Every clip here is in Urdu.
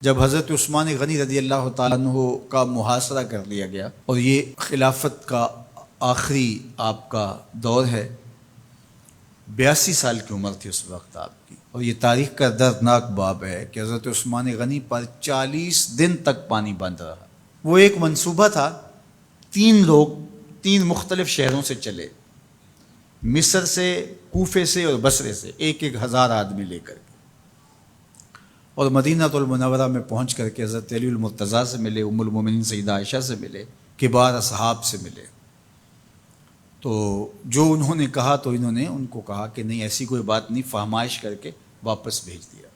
جب حضرت عثمان غنی رضی اللہ تعالیٰ عنہ کا محاصرہ کر لیا گیا اور یہ خلافت کا آخری آپ کا دور ہے، 82 سال کی عمر تھی اس وقت آپ کی، اور یہ تاریخ کا دردناک باب ہے کہ حضرت عثمان غنی پر 40 دن تک پانی بند رہا۔ وہ ایک منصوبہ تھا، 3 لوگ 3 مختلف شہروں سے چلے، مصر سے، کوفے سے اور بصرے سے، 1,000 آدمی لے کر کے، اور مدینہ المنورہ میں پہنچ کر کے حضرت علی المرتضیٰ سے ملے، ام المومنین سیدہ عائشہ سے ملے، کبار اصحاب سے ملے۔ تو جو انہوں نے کہا تو انہوں نے ان کو کہا کہ نہیں، ایسی کوئی بات نہیں، فہمائش کر کے واپس بھیج دیا۔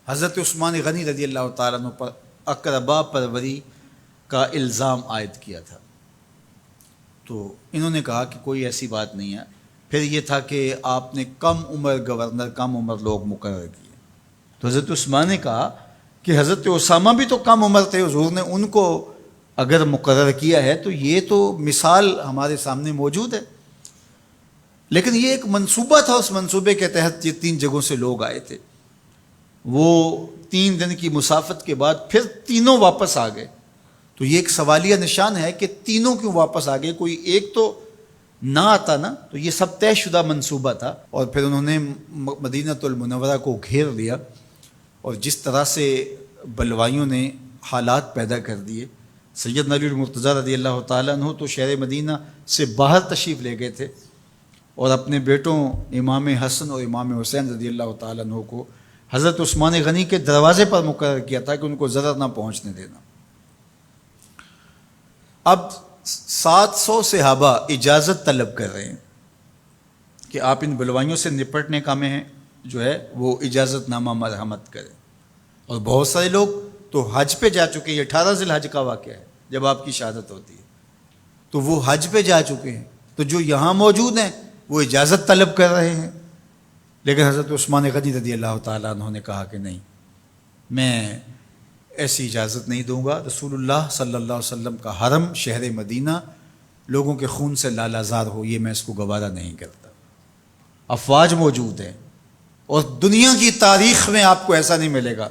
حضرت عثمان غنی رضی اللہ تعالیٰ عنہ پر اقربا پروری کا الزام عائد کیا تھا، تو انہوں نے کہا کہ کوئی ایسی بات نہیں ہے۔ پھر یہ تھا کہ آپ نے کم عمر گورنر، کم عمر لوگ مقرر کیے، تو حضرت عثمان نے کہا کہ حضرت اسامہ بھی تو کم عمر تھے، حضور نے ان کو اگر مقرر کیا ہے تو یہ تو مثال ہمارے سامنے موجود ہے، لیکن یہ ایک منصوبہ تھا، اس منصوبے کے تحت یہ 3 جگہوں سے لوگ آئے تھے۔ وہ 3 دن کی مسافت کے بعد پھر تینوں واپس آ گئے، تو یہ ایک سوالیہ نشان ہے کہ تینوں کیوں واپس آ گئے، کوئی ایک تو نہ آتا نا، تو یہ سب طے شدہ منصوبہ تھا۔ اور پھر انہوں نے مدینہ المنورہ کو گھیر لیا، اور جس طرح سے بلوائیوں نے حالات پیدا کر دیے، سیدنا علی المرتضیٰ رضی اللہ تعالیٰ عنہ تو شہر مدینہ سے باہر تشریف لے گئے تھے، اور اپنے بیٹوں امام حسن اور امام حسین رضی اللہ تعالیٰ عنہ کو حضرت عثمان غنی کے دروازے پر مقرر کیا تھا کہ ان کو ضرر نہ پہنچنے دینا۔ اب 700 صحابہ اجازت طلب کر رہے ہیں کہ آپ ان بلوائیوں سے نپٹنے کا میں جو ہے وہ اجازت نامہ مرحمت کریں، اور بہت سارے لوگ تو حج پہ جا چکے ہیں۔ 18 ذی الحج کا واقعہ ہے جب آپ کی شہادت ہوتی ہے، تو وہ حج پہ جا چکے ہیں، تو جو یہاں موجود ہیں وہ اجازت طلب کر رہے ہیں، لیکن حضرت عثمان غنی رضی اللہ تعالیٰ عنہ نے کہا کہ نہیں، میں ایسی اجازت نہیں دوں گا۔ رسول اللہ صلی اللہ علیہ وسلم کا حرم شہر مدینہ لوگوں کے خون سے لالازار ہو، یہ میں اس کو گوارا نہیں کرتا۔ افواج موجود ہیں، اور دنیا کی تاریخ میں آپ کو ایسا نہیں ملے گا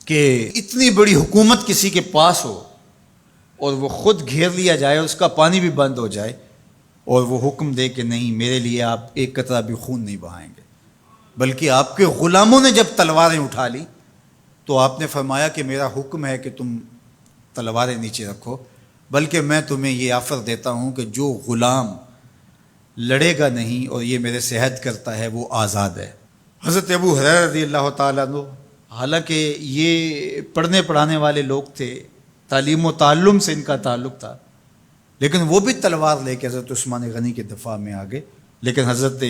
کہ اتنی بڑی حکومت کسی کے پاس ہو اور وہ خود گھیر لیا جائے، اور اس کا پانی بھی بند ہو جائے، اور وہ حکم دے کہ نہیں، میرے لیے آپ ایک قطرہ بھی خون نہیں بہائیں گے۔ بلکہ آپ کے غلاموں نے جب تلواریں اٹھا لی تو آپ نے فرمایا کہ میرا حکم ہے کہ تم تلواریں نیچے رکھو، بلکہ میں تمہیں یہ آفر دیتا ہوں کہ جو غلام لڑے گا نہیں اور یہ میرے سے عہد کرتا ہے وہ آزاد ہے۔ حضرت ابو ہریرہ رضی اللہ تعالیٰ عنہ، حالانکہ یہ پڑھنے پڑھانے والے لوگ تھے، تعلیم و تعلم سے ان کا تعلق تھا، لیکن وہ بھی تلوار لے کے حضرت عثمان غنی کے دفاع میں آ گئے، لیکن حضرت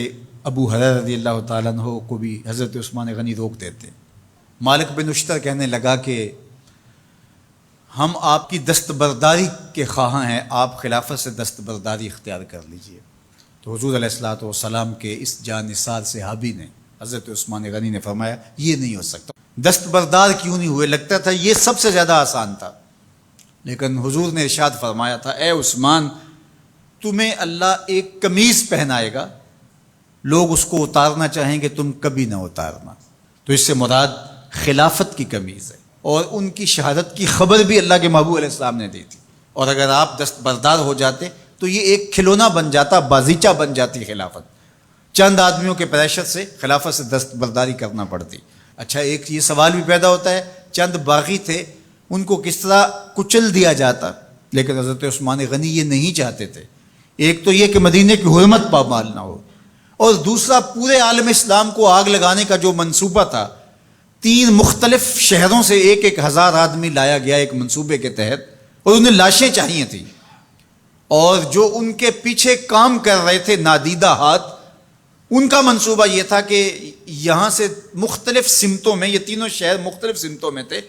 ابو ہریرہ رضی اللہ تعالیٰ عنہ کو بھی حضرت عثمان غنی روک دیتے۔ مالک بن اشتر کہنے لگا کہ ہم آپ کی دستبرداری کے خواہاں ہیں، آپ خلافت سے دستبرداری اختیار کر لیجئے۔ تو حضور علیہ الصلوۃ والسلام کے اس جانثار صحابی نے، حضرت عثمان غنی نے فرمایا یہ نہیں ہو سکتا۔ دستبردار کیوں نہیں ہوئے؟ لگتا تھا یہ سب سے زیادہ آسان تھا، لیکن حضور نے ارشاد فرمایا تھا، اے عثمان، تمہیں اللہ ایک قمیض پہنائے گا، لوگ اس کو اتارنا چاہیں گے، تم کبھی نہ اتارنا۔ تو اس سے مراد خلافت کی قمیض ہے، اور ان کی شہادت کی خبر بھی اللہ کے محبوب علیہ السلام نے دی تھی، اور اگر آپ دستبردار ہو جاتے تو یہ ایک کھلونا بن جاتا، بازیچہ بن جاتی خلافت۔ چند آدمیوں کے پریشر سے خلافت سے دستبرداری کرنا پڑتی۔ اچھا، ایک یہ سوال بھی پیدا ہوتا ہے، چند باغی تھے، ان کو کس طرح کچل دیا جاتا؟ لیکن حضرت عثمان غنی یہ نہیں چاہتے تھے۔ ایک تو یہ کہ مدینے کی حرمت پامال نہ ہو، اور دوسرا پورے عالم اسلام کو آگ لگانے کا جو منصوبہ تھا، 3 مختلف شہروں سے 1,000 آدمی لایا گیا ایک منصوبے کے تحت، اور انہیں لاشیں چاہیے تھیں، اور جو ان کے پیچھے کام کر رہے تھے نادیدہ ہاتھ، ان کا منصوبہ یہ تھا کہ یہاں سے مختلف سمتوں میں، یہ تینوں شہر مختلف سمتوں میں تھے،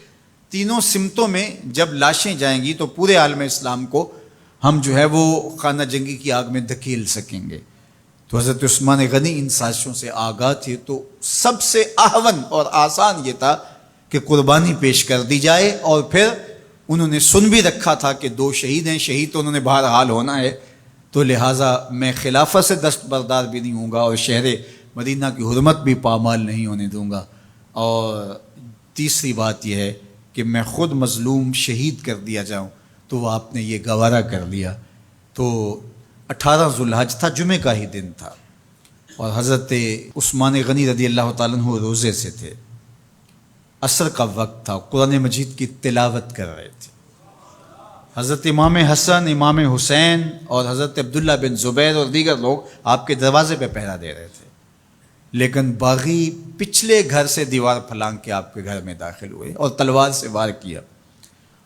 تینوں سمتوں میں جب لاشیں جائیں گی تو پورے عالم اسلام کو ہم جو ہے وہ خانہ جنگی کی آگ میں دھکیل سکیں گے۔ تو حضرت عثمان غنی ان سازشوں سے آگاہ تھے، تو سب سے اہون اور آسان یہ تھا کہ قربانی پیش کر دی جائے، اور پھر انہوں نے سن بھی رکھا تھا کہ 2 شہید ہیں، شہید تو انہوں نے بہرحال ہونا ہے، تو لہٰذا میں خلافت سے دستبردار بھی نہیں ہوں گا، اور شہر مدینہ کی حرمت بھی پامال نہیں ہونے دوں گا۔ اور تیسری بات یہ ہے کہ میں خود مظلوم شہید کر دیا جاؤں، تو وہ آپ نے یہ گوارا کر لیا۔ تو 18 ذوالحج تھا، جمعے کا ہی دن تھا، اور حضرت عثمان غنی رضی اللہ تعالیٰ عنہ روزے سے تھے، عصر کا وقت تھا، قرآن مجید کی تلاوت کر رہے تھے۔ حضرت امام حسن، امام حسین اور حضرت عبداللہ بن زبیر اور دیگر لوگ آپ کے دروازے پہ پہرا دے رہے تھے، لیکن باغی پچھلے گھر سے دیوار پھلانگ کے آپ کے گھر میں داخل ہوئے اور تلوار سے وار کیا۔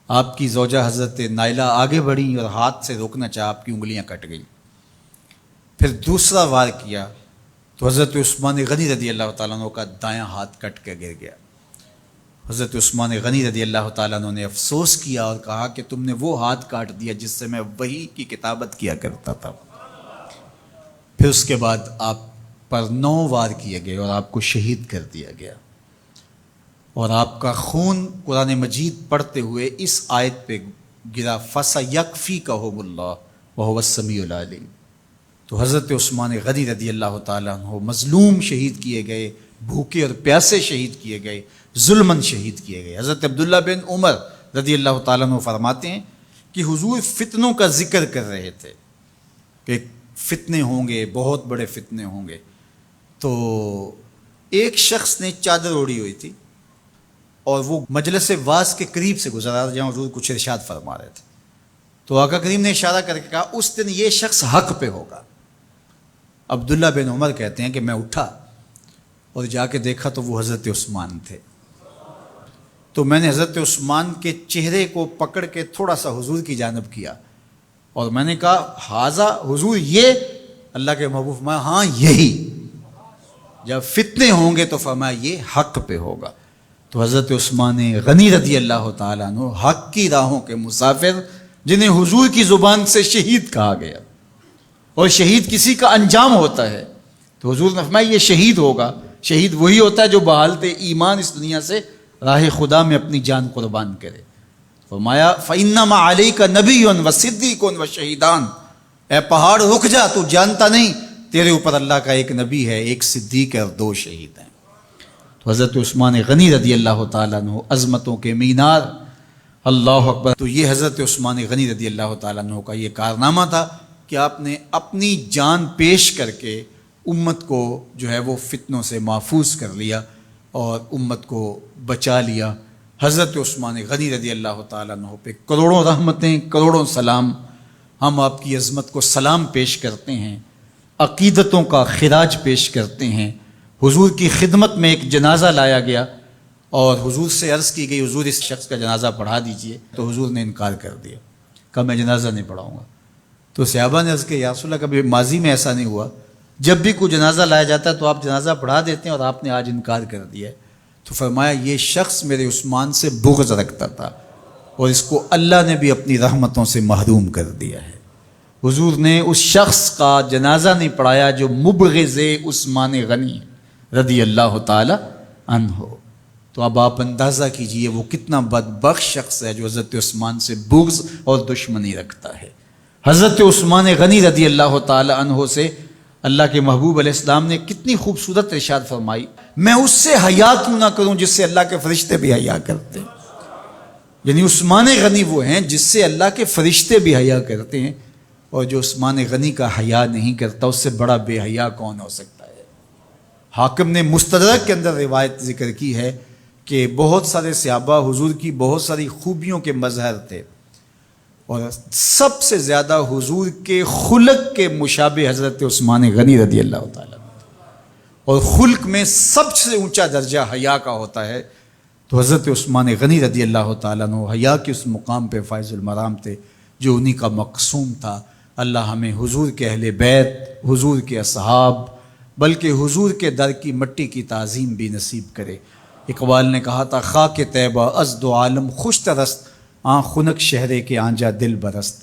آپ کی زوجہ حضرت نائلہ آگے بڑھیں اور ہاتھ سے روکنا چاہا، آپ کی انگلیاں کٹ گئیں۔ پھر دوسرا وار کیا تو حضرت عثمان غنی رضی اللہ تعالیٰ عنہ کا دایاں ہاتھ کٹ کے گر گیا۔ حضرت عثمان غنی رضی اللہ تعالیٰ عنہ نے افسوس کیا اور کہا کہ تم نے وہ ہاتھ کاٹ دیا جس سے میں وحی کی کتابت کیا کرتا تھا۔ پھر اس کے بعد آپ پر 9 وار کیے گئے اور آپ کو شہید کر دیا گیا، اور آپ کا خون قرآن مجید پڑھتے ہوئے اس آیت پہ گرا، فَسَيَكْفِيكَهُمُ اللَّهُ وَهُوَ السَّمِيعُ الْعَلِيمُ۔ تو حضرت عثمان غنی رضی اللہ تعالیٰ عنہ مظلوم شہید کیے گئے، بھوکے اور پیاسے شہید کیے گئے، ظلماً شہید کیے گئے۔ حضرت عبداللہ بن عمر رضی اللہ تعالیٰ عنہ فرماتے ہیں کہ حضور فتنوں کا ذکر کر رہے تھے کہ فتنے ہوں گے، بہت بڑے فتنے ہوں گے۔ تو ایک شخص نے چادر اوڑھی ہوئی تھی اور وہ مجلس واعظ کے قریب سے گزرا جہاں حضور کچھ ارشاد فرما رہے تھے، تو آقا کریم نے اشارہ کر کے کہا اس دن یہ شخص حق پہ ہوگا۔ عبداللہ بن عمر کہتے ہیں کہ میں اٹھا اور جا کے دیکھا تو وہ حضرت عثمان تھے۔ تو میں نے حضرت عثمان کے چہرے کو پکڑ کے تھوڑا سا حضور کی جانب کیا اور میں نے کہا حاذا، حضور یہ؟ اللہ کے محبوب فرمایا ہاں یہی، جب فتنے ہوں گے تو فرمایا یہ حق پہ ہوگا۔ تو حضرت عثمان غنی رضی اللہ تعالیٰ عنہ حق کی راہوں کے مسافر، جنہیں حضور کی زبان سے شہید کہا گیا، اور شہید کسی کا انجام ہوتا ہے، تو حضور نے فرمایا یہ شہید ہوگا۔ شہید وہی ہوتا ہے جو بحالت ایمان اس دنیا سے راہ خدا میں اپنی جان قربان کرے۔ فرمایا فَإِنَّمَا عَلَيْكَ نَبِيٌّ وَصِدِّيقٌ وَشَهِيدَانِ، اے پہاڑ رک جا، تو جانتا نہیں تیرے اوپر اللہ کا ایک نبی ہے، ایک صدیق ہے اور 2 شہید ہیں۔ تو حضرت عثمان غنی رضی اللہ تعالیٰ عنہ عظمتوں کے مینار، اللہ اکبر۔ تو یہ حضرت عثمان غنی رضی اللہ تعالیٰ عنہ کا یہ کارنامہ تھا کہ آپ نے اپنی جان پیش کر کے امت کو جو ہے وہ فتنوں سے محفوظ کر لیا اور امت کو بچا لیا۔ حضرت عثمان غنی رضی اللہ تعالیٰ عنہ پہ کروڑوں رحمتیں، کروڑوں سلام۔ ہم آپ کی عظمت کو سلام پیش کرتے ہیں، عقیدتوں کا خراج پیش کرتے ہیں۔ حضور کی خدمت میں ایک جنازہ لایا گیا اور حضور سے عرض کی گئی حضور اس شخص کا جنازہ پڑھا دیجئے، تو حضور نے انکار کر دیا، کہا میں جنازہ نہیں پڑھاؤں گا۔ تو صحابہ نے عرض کیا یا رسول اللہ، کبھی ماضی میں ایسا نہیں ہوا، جب بھی کوئی جنازہ لایا جاتا ہے تو آپ جنازہ پڑھا دیتے ہیں اور آپ نے آج انکار کر دیا ہے۔ تو فرمایا یہ شخص میرے عثمان سے بغض رکھتا تھا اور اس کو اللہ نے بھی اپنی رحمتوں سے محروم کر دیا ہے۔ حضور نے اس شخص کا جنازہ نہیں پڑھایا جو مبغض عثمان غنی رضی اللہ تعالی عنہ۔ تو اب آپ اندازہ کیجئے وہ کتنا بدبخت شخص ہے جو حضرت عثمان سے بغض اور دشمنی رکھتا ہے۔ حضرت عثمان غنی رضی اللہ تعالی عنہ سے اللہ کے محبوب علیہ السلام نے کتنی خوبصورت ارشاد فرمائی، میں اس سے حیا کیوں نہ کروں جس سے اللہ کے فرشتے بھی حیا کرتے ہیں۔ یعنی عثمان غنی وہ ہیں جس سے اللہ کے فرشتے بھی حیا کرتے ہیں، اور جو عثمان غنی کا حیا نہیں کرتا اس سے بڑا بے حیا کون ہو سکتا ہے۔ حاکم نے مستدرک کے اندر روایت ذکر کی ہے کہ بہت سارے صحابہ حضور کی بہت ساری خوبیوں کے مظہر تھے، اور سب سے زیادہ حضور کے خلق کے مشابہ حضرت عثمان غنی رضی اللہ تعالیٰ، اور خلق میں سب سے اونچا درجہ حیا کا ہوتا ہے۔ تو حضرت عثمان غنی رضی اللہ تعالیٰ عنہ حیا کے اس مقام پہ فائز المرام تھے جو انہی کا مقصوم تھا۔ اللہ ہمیں حضور کے اہل بیت، حضور کے اصحاب، بلکہ حضور کے در کی مٹی کی تعظیم بھی نصیب کرے۔ اقبال نے کہا تھا خاک طیبہ از دو عالم خوش ترست، آن خنک شہرے کے آنجا دل برست۔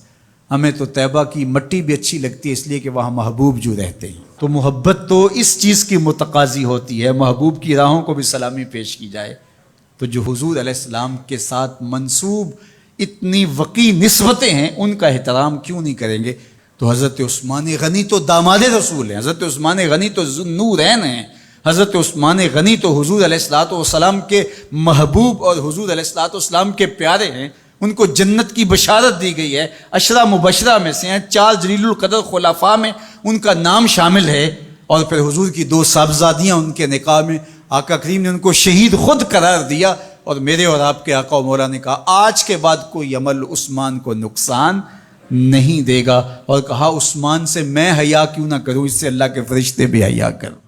ہمیں تو طیبہ کی مٹی بھی اچھی لگتی ہے اس لیے کہ وہاں محبوب جو رہتے ہیں۔ تو محبت تو اس چیز کی متقاضی ہوتی ہے، محبوب کی راہوں کو بھی سلامی پیش کی جائے۔ تو جو حضور علیہ السلام کے ساتھ منسوب اتنی وقی نسبتیں ہیں ان کا احترام کیوں نہیں کریں گے؟ تو حضرت عثمان غنی تو داماد رسول ہیں، حضرت عثمان غنی تو ذو النورین ہیں، حضرت عثمان غنی تو حضور علیہ الصلوۃ والسلام کے محبوب اور حضور علیہ الصلوۃ والسلام کے پیارے ہیں، ان کو جنت کی بشارت دی گئی ہے، عشرہ مبشرہ میں سے ہیں، 4 جلیل القدر خلفاء میں ان کا نام شامل ہے، اور پھر حضور کی 2 صاحبزادیاں ان کے نکاح میں آقا کریم نے ان کو شہید خود قرار دیا، اور میرے اور آپ کے آقا و مولا نے کہا آج کے بعد کوئی عمل عثمان کو نقصان نہیں دے گا، اور کہا عثمان سے میں حیا کیوں نہ کروں، اس سے اللہ کے فرشتے بھی حیا کریں۔